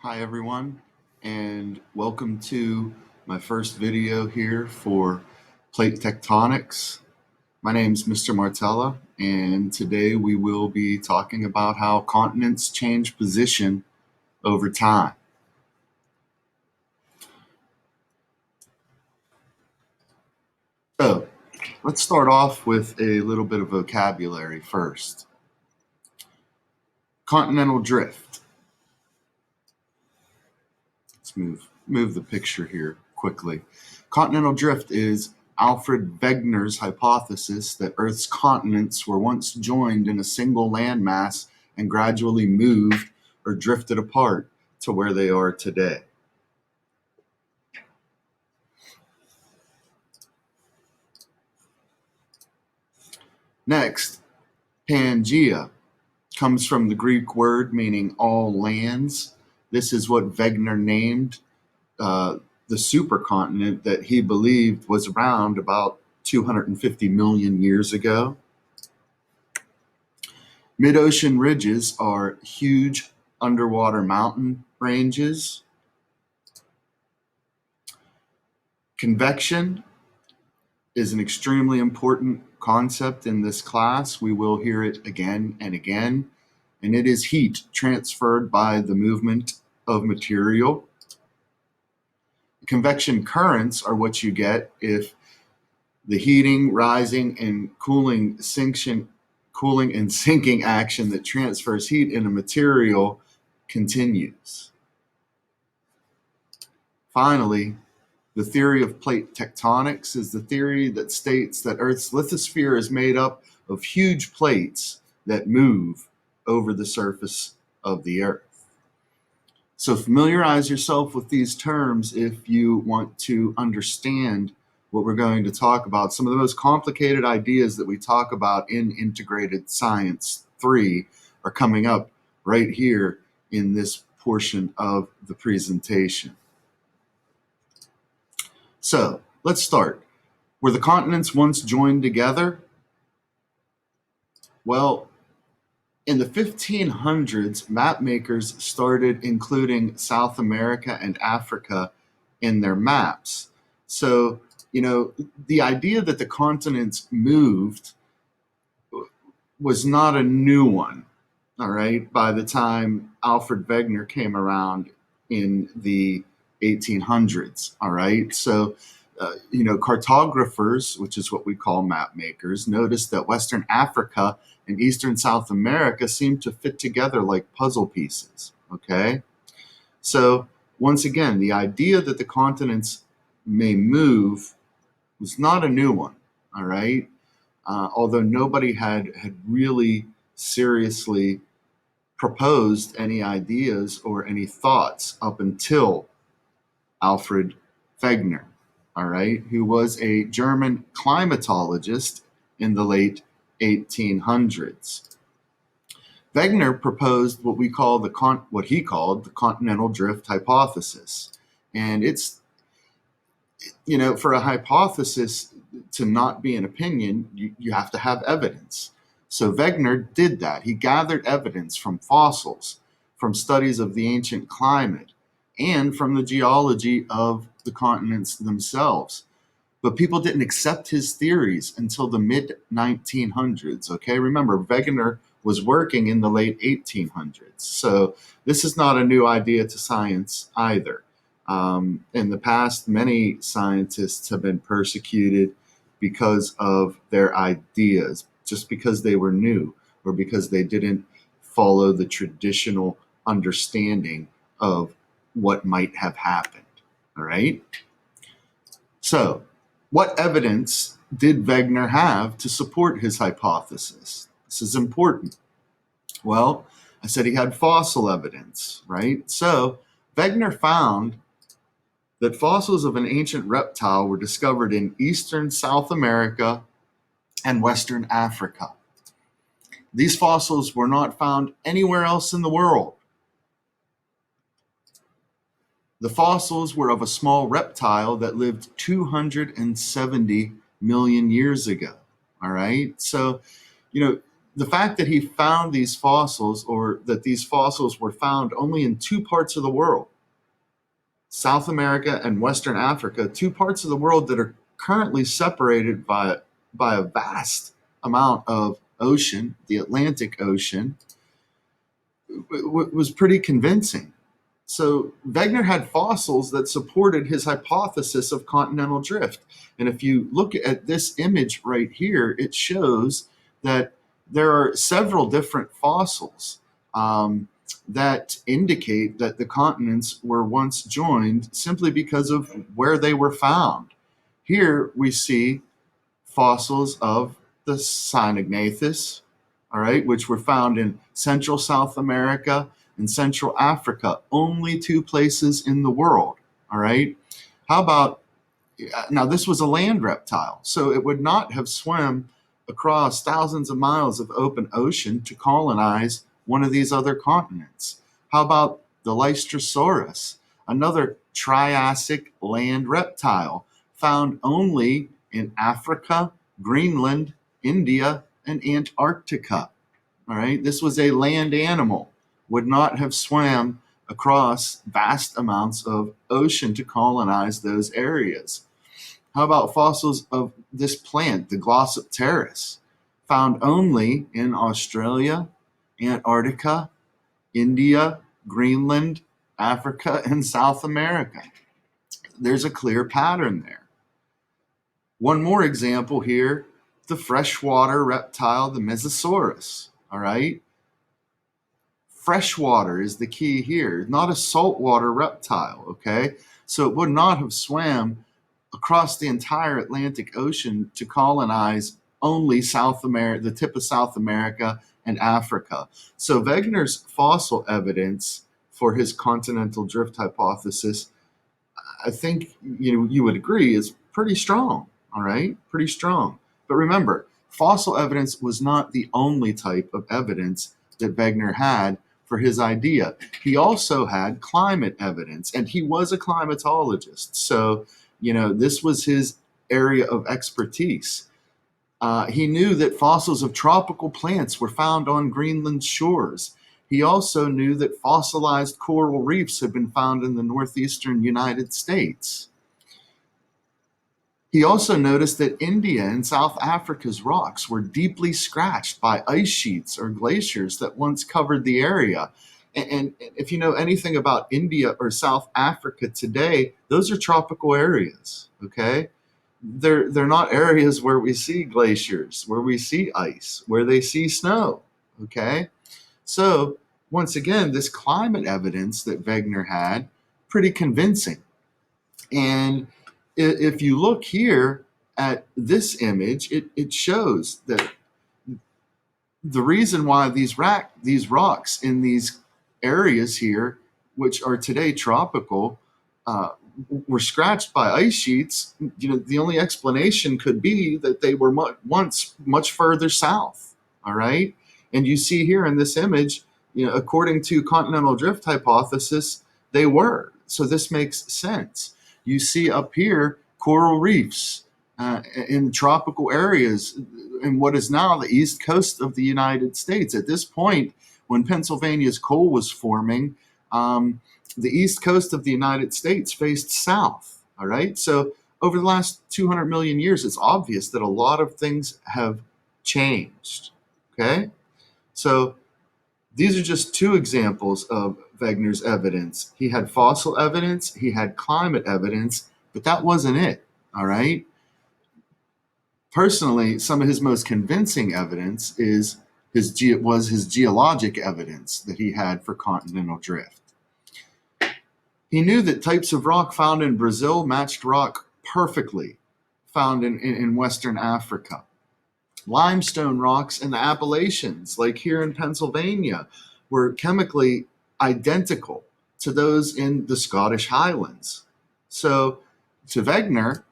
Hi everyone, and welcome to my first video here for Plate Tectonics. My name's Mr. Martella, and today we will be talking about how continents change position over time. So, let's start off with a little bit of vocabulary first. Continental drift. Let's move the picture here quickly. Continental drift is Alfred Wegener's hypothesis that Earth's continents were once joined in a single landmass and gradually moved or drifted apart to where they are today. Next, Pangea comes from the Greek word meaning all lands. This is what Wegener named the supercontinent that he believed was around about 250 million years ago. Mid-ocean ridges are huge underwater mountain ranges. Convection is an extremely important concept in this class. We will hear it again and again, and it is heat transferred by the movement of material. Convection currents are what you get if the heating, rising, and cooling and sinking action that transfers heat in a material continues. Finally, the theory of plate tectonics is the theory that states that Earth's lithosphere is made up of huge plates that move over the surface of the Earth. So familiarize yourself with these terms if you want to understand what we're going to talk about. Some of the most complicated ideas that we talk about in Integrated Science 3 are coming up right here in this portion of the presentation. So let's start. Were the continents once joined together? Well, in the 1500s, map makers started including South America and Africa in their maps. So, the idea that the continents moved was not a new one, all right, by the time Alfred Wegener came around in the 1800s, all right? So, cartographers, which is what we call map makers, noticed that Western Africa and Eastern South America seem to fit together like puzzle pieces, okay? So, once again, the idea that the continents may move was not a new one, all right? Although nobody had really seriously proposed any ideas or any thoughts up until Alfred Wegener, all right, who was a German climatologist in the late 1800s. Wegener proposed what he called the continental drift hypothesis. And it's, for a hypothesis to not be an opinion, you have to have evidence. So Wegener did that. He gathered evidence from fossils, from studies of the ancient climate, and from the geology of the continents themselves. But people didn't accept his theories until the mid-1900s, okay? Remember, Wegener was working in the late 1800s. So this is not a new idea to science either. In the past, many scientists have been persecuted because of their ideas, just because they were new or because they didn't follow the traditional understanding of what might have happened, all right? So, what evidence did Wegener have to support his hypothesis? This is important. Well, I said he had fossil evidence, right? So, Wegener found that fossils of an ancient reptile were discovered in eastern South America and western Africa. These fossils were not found anywhere else in the world. The fossils were of a small reptile that lived 270 million years ago. All right. So, The fact that he found these fossils, or that these fossils were found only in two parts of the world, South America and Western Africa, two parts of the world that are currently separated by a vast amount of ocean, the Atlantic Ocean, was pretty convincing. So Wegener had fossils that supported his hypothesis of continental drift. And if you look at this image right here, it shows that there are several different fossils that indicate that the continents were once joined simply because of where they were found. Here we see fossils of the Sinognathus, all right, which were found in Central South America and Central Africa, only two places in the world, all right? How about, now this was a land reptile, so it would not have swum across thousands of miles of open ocean to colonize one of these other continents. How about the Lystrosaurus, another Triassic land reptile found only in Africa, Greenland, India, and Antarctica. All right, this was a land animal, would not have swam across vast amounts of ocean to colonize those areas. How about fossils of this plant, the Glossopteris, found only in Australia, Antarctica, India, Greenland, Africa, and South America? There's a clear pattern there. One more example here, the freshwater reptile, the Mesosaurus. All right. Freshwater is the key here, not a saltwater reptile. Okay. So it would not have swam across the entire Atlantic Ocean to colonize only South America, the tip of South America and Africa. So Wegener's fossil evidence for his continental drift hypothesis, I think you would agree, is pretty strong. All right, pretty strong. But remember, fossil evidence was not the only type of evidence that Wegener had for his idea. He also had climate evidence, and he was a climatologist. So, this was his area of expertise. He knew that fossils of tropical plants were found on Greenland's shores. He also knew that fossilized coral reefs had been found in the northeastern United States. He also noticed that India and South Africa's rocks were deeply scratched by ice sheets or glaciers that once covered the area. And if you know anything about India or South Africa today, those are tropical areas, okay? They're not areas where we see glaciers, where we see ice, where they see snow, okay? So once again, this climate evidence that Wegener had, pretty convincing. And if you look here at this image, it shows that the reason why these rocks in these areas here, which are today tropical, were scratched by ice sheets, the only explanation could be that they were once much further south. All right. And you see here in this image, according to continental drift hypothesis, they were. So this makes sense. You see up here coral reefs in tropical areas in what is now the east coast of the United States. At this point, when Pennsylvania's coal was forming, the east coast of the United States faced south. All right. So over the last 200 million years, it's obvious that a lot of things have changed. Okay. So these are just two examples of Wegener's evidence. He had fossil evidence, he had climate evidence, but that wasn't it. All right. Personally, some of his most convincing evidence was his geologic evidence that he had for continental drift. He knew that types of rock found in Brazil matched rock perfectly found in Western Africa. Limestone rocks in the Appalachians, like here in Pennsylvania, were chemically identical to those in the Scottish Highlands. So to Wegener,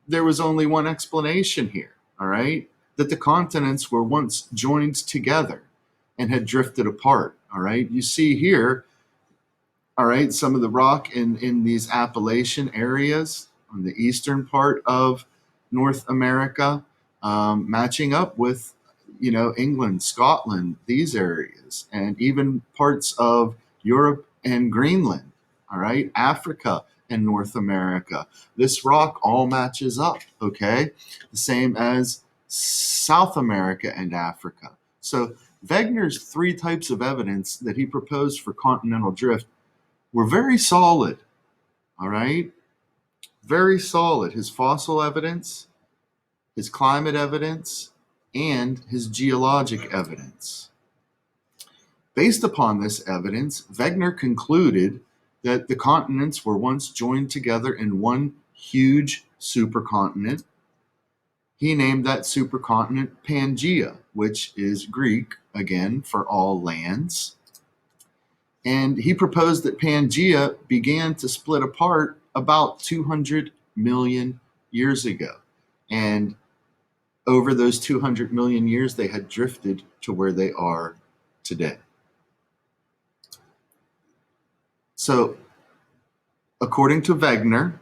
there was only one explanation here, all right? That the continents were once joined together and had drifted apart, all right? You see here, all right, some of the rock in these Appalachian areas on the eastern part of North America, matching up with England, Scotland, these areas, and even parts of Europe and Greenland, all right, Africa and North America. This rock all matches up, okay? The same as South America and Africa. So Wegener's three types of evidence that he proposed for continental drift were very solid, all right? Very solid. His fossil evidence, his climate evidence, and his geologic evidence. Based upon this evidence, Wegener concluded that the continents were once joined together in one huge supercontinent. He named that supercontinent Pangaea, which is Greek, again, for all lands. And he proposed that Pangaea began to split apart about 200 million years ago. And over those 200 million years, they had drifted to where they are today. So, according to Wegener,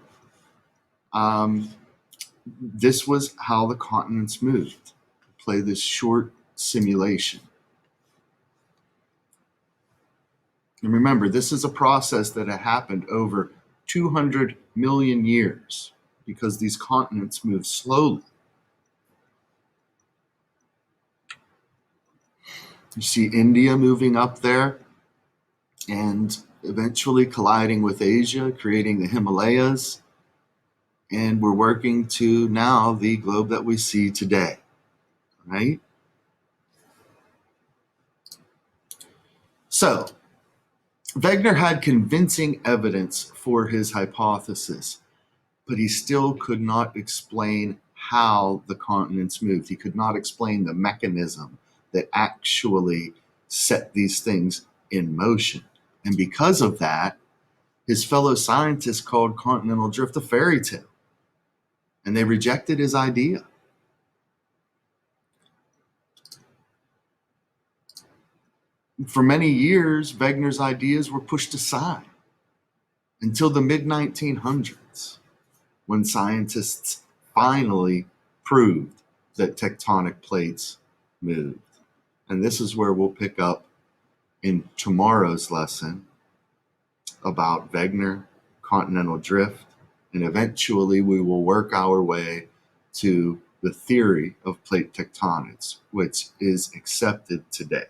this was how the continents moved. Play this short simulation. And remember, this is a process that had happened over 200 million years because these continents move slowly. You see India moving up there and eventually colliding with Asia, creating the Himalayas. And we're working to now the globe that we see today, right? So, Wegener had convincing evidence for his hypothesis, but he still could not explain how the continents moved. He could not explain the mechanism that actually set these things in motion. And because of that, his fellow scientists called continental drift a fairy tale, and they rejected his idea. For many years, Wegener's ideas were pushed aside until the mid-1900s, when scientists finally proved that tectonic plates moved. And this is where we'll pick up in tomorrow's lesson about Wegener, continental drift, and eventually we will work our way to the theory of plate tectonics, which is accepted today.